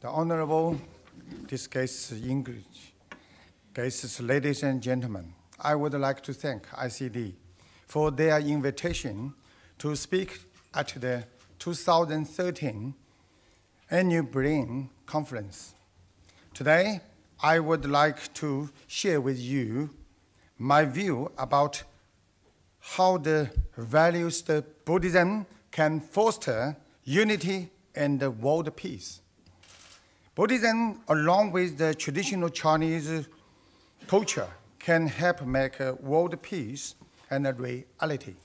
The Honorable distinguished guests, ladies and gentlemen, I would like to thank Icd for their invitation to speak at the 2013 Annual Berlin Conference. Today, I would like to share with you my view about how the values of Buddhism can foster unity and world peace. Buddhism, along with the traditional Chinese culture, can help make world peace and a reality.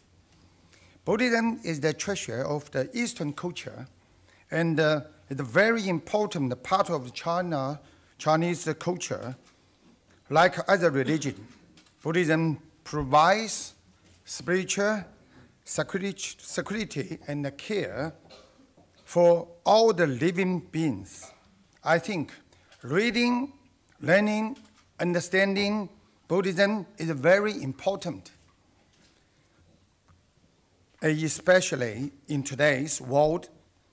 Buddhism is the treasure of the Eastern culture and is a very important part of Chinese culture. Like other religions, Buddhism provides spiritual security and care for all the living beings. I think reading, learning, understanding Buddhism is very important, especially in today's world,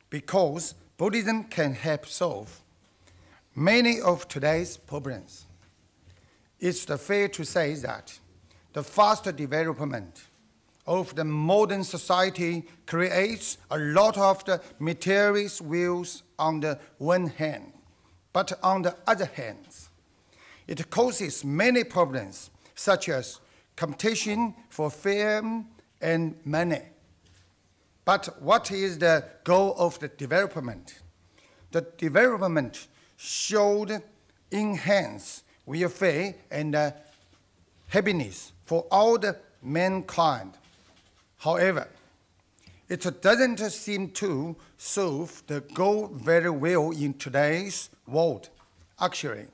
because Buddhism can help solve many of today's problems. It's fair to say that the fast development of the modern society creates a lot of the materialist views on the one hand, but on the other hand, it causes many problems such as competition for fame and money. But what is the goal of the development? The development should enhance welfare and happiness for all the mankind. However, it doesn't seem to solve the goal very well in today's world. Actually,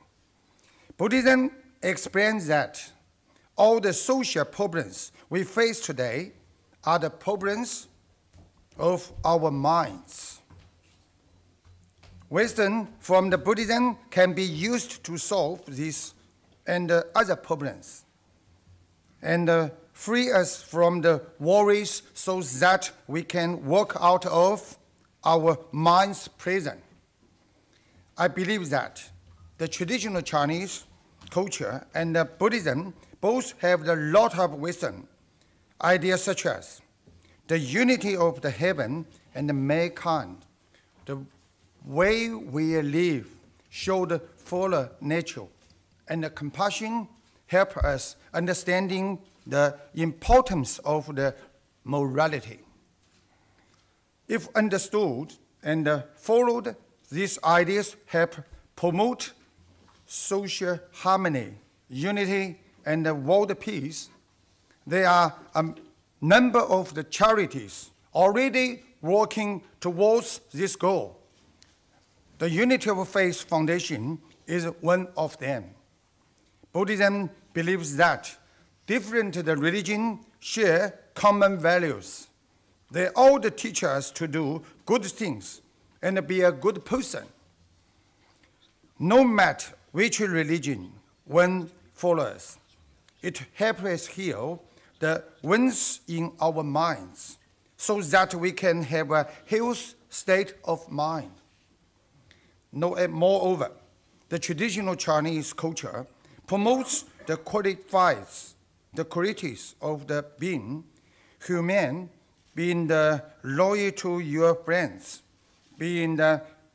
Buddhism explains that all the social problems we face today are the problems of our minds. Wisdom from the Buddhism can be used to solve these and other problems and free us from the worries so that we can walk out of our mind's prison. I believe that the traditional Chinese culture and Buddhism both have a lot of wisdom, ideas such as the unity of the heaven and the mankind, the way we live should follow nature, and the compassion help us understanding the importance of the morality. If understood and followed, these ideas help promote social harmony, unity, and world peace. There are a number of the charities already working towards this goal. The Unity of Faith Foundation is one of them. Buddhism believes that different religions share common values. They all teach us to do good things and be a good person. No matter which religion one follows, it helps us heal the wounds in our minds so that we can have a healthy state of mind. Moreover, the traditional Chinese culture promotes the qualities of the being human, being loyal to your friends, being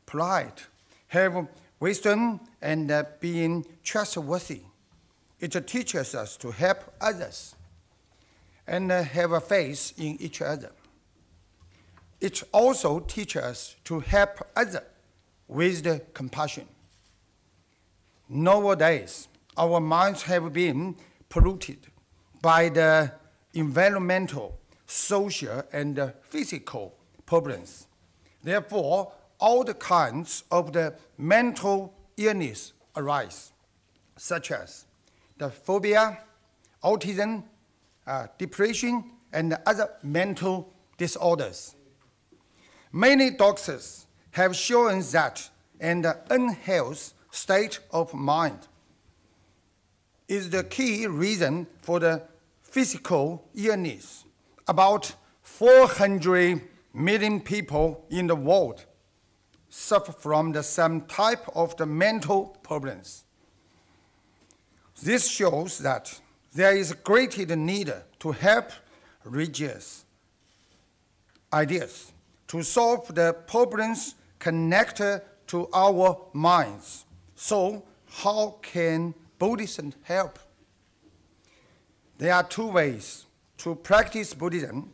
polite, have wisdom, and being trustworthy. It teaches us to help others and have a faith in each other. It also teaches us to help others with the compassion. Nowadays, our minds have been polluted by the environmental, social, and physical problems. Therefore, all the kinds of the mental illness arise, such as the phobia, autism, depression, and other mental disorders. Many doctors have shown that an unhealthy state of mind is the key reason for the physical illness. About 400 million people in the world suffer from the same type of the mental problems. This shows that there is a greater need to help religious ideas to solve the problems connected to our minds. So, how can Buddhism help? There are two ways to practice Buddhism.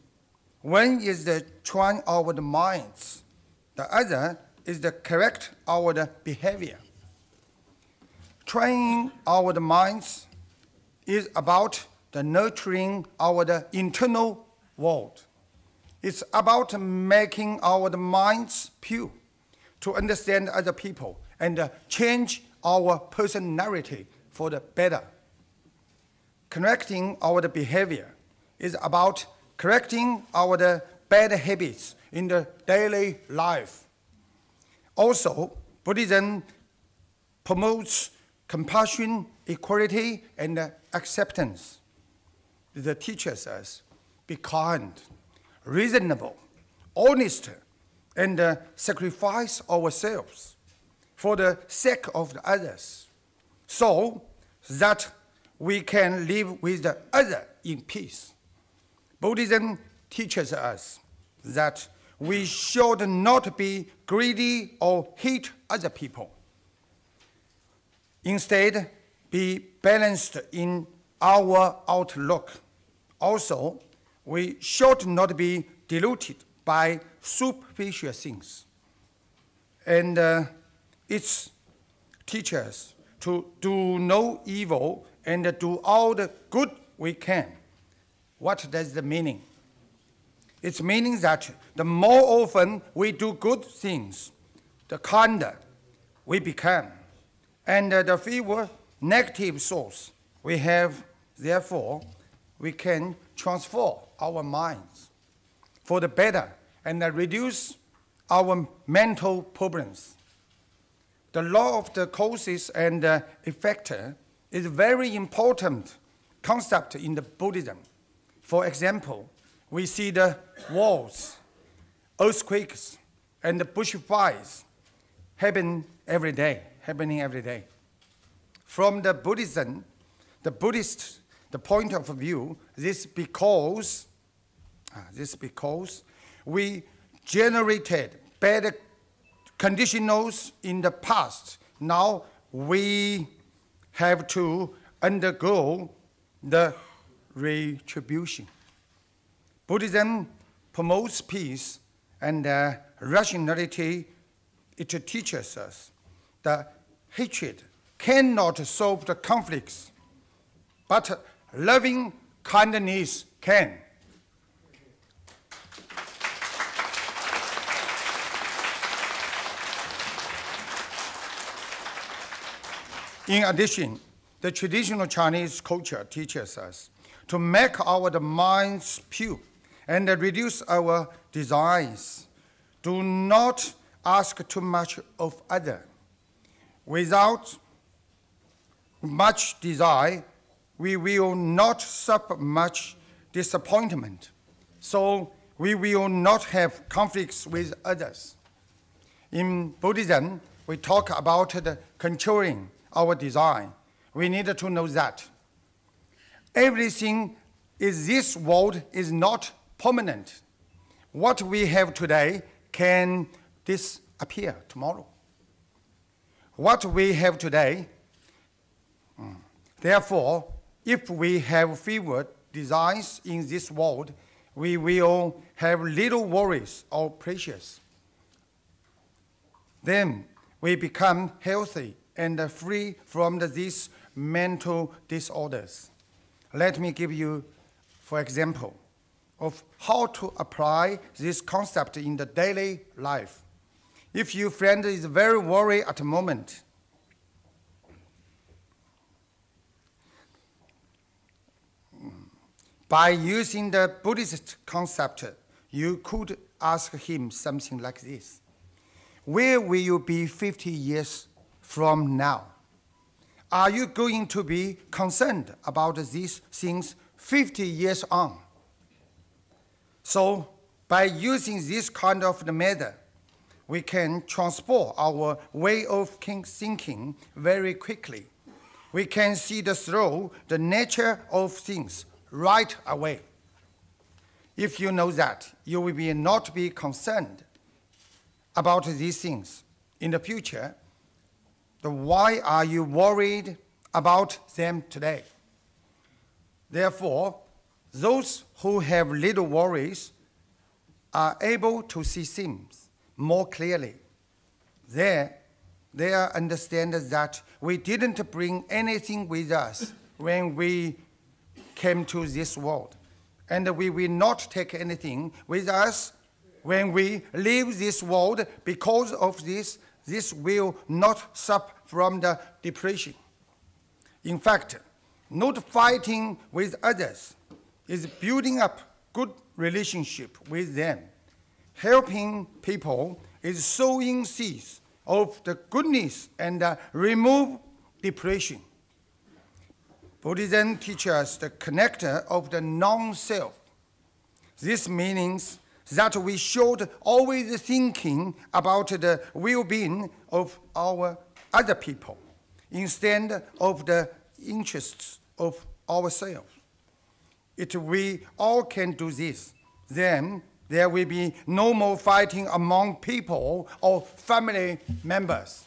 One is to train our minds. The other is to correct our behavior. Training our minds is about the nurturing our internal world. It's about making our minds pure to understand other people and change our personality for the better. Correcting our behavior is about correcting our bad habits in the daily life. Also, Buddhism promotes compassion, equality, and acceptance. It teaches us be kind, reasonable, honest, and sacrifice ourselves for the sake of the others, so that we can live with the other in peace. Buddhism teaches us that we should not be greedy or hate other people. Instead, be balanced in our outlook. Also, we should not be deluded by superficial things. And it teaches us to do no evil and do all the good we can. What does the meaning? It's meaning that the more often we do good things, the kinder we become. And the fewer negative thoughts we have, therefore, we can transform our minds for the better and reduce our mental problems. The law of the causes and effect is a very important concept in the Buddhism. For example, we see the wars, earthquakes, and the bushfires happening every day. From the Buddhist point of view, this because we generated bad conditions in the past. Now we have to undergo the retribution. Buddhism promotes peace and rationality. It teaches us that hatred cannot solve the conflicts, but loving kindness can. In addition, the traditional Chinese culture teaches us to make our minds pure and reduce our desires. Do not ask too much of others. Without much desire, we will not suffer much disappointment, so we will not have conflicts with others. In Buddhism, we talk about the controlling our desire. We need to know that everything in this world is not permanent. What we have today can disappear tomorrow. What we have today, therefore, if we have fewer desires in this world, we will have little worries or pressures. Then we become healthy and free from these mental disorders. Let me give you, for example, of how to apply this concept in the daily life. If your friend is very worried at the moment, by using the Buddhist concept, you could ask him something like this: where will you be 50 years from now? Are you going to be concerned about these things 50 years on? So, by using this kind of the method, we can transport our way of thinking very quickly. We can see through the nature of things right away. If you know that, you will not be concerned about these things in the future. Then why are you worried about them today? Therefore, those who have little worries are able to see things more clearly. They understand that we didn't bring anything with us when we came to this world, and we will not take anything with us when we leave this world. Because of this will not suffer from the depression. In fact, not fighting with others is building up good relationship with them. Helping people is sowing seeds of the goodness and remove depression. Buddhism teaches us the connector of the non-self. This means that we should always thinking about the well-being of our other people instead of the interests of ourselves. If we all can do this, then there will be no more fighting among people or family members.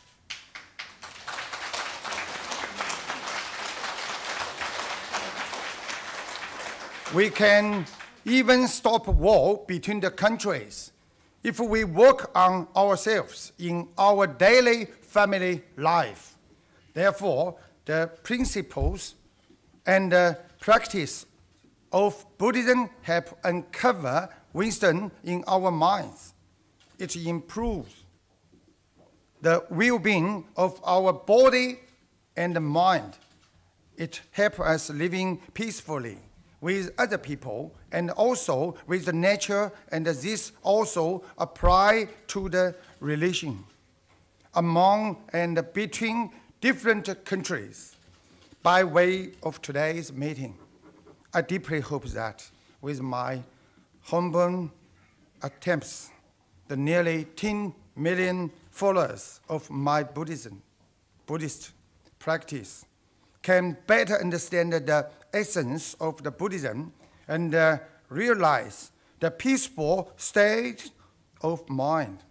We can even stop war between the countries if we work on ourselves in our daily family life. Therefore, the principles and practice of Buddhism help uncover wisdom in our minds. It improves the well-being of our body and mind. It helps us living peacefully with other people and also with the nature, and this also applies to the relation among and between different countries. By way of today's meeting, I deeply hope that with my humble attempts, the nearly 10 million followers of my Buddhist practice can better understand the essence of the Buddhism and realize the peaceful state of mind,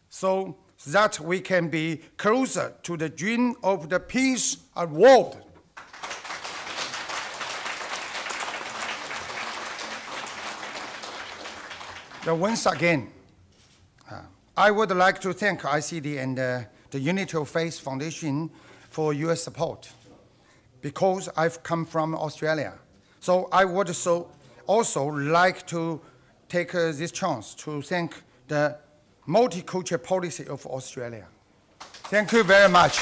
so that we can be closer to the dream of the peace of the world. Once again, I would like to thank ICD and the Unity of Faith Foundation for your support, because I've come from Australia. So I would also like to take this chance to thank the multicultural policy of Australia. Thank you very much.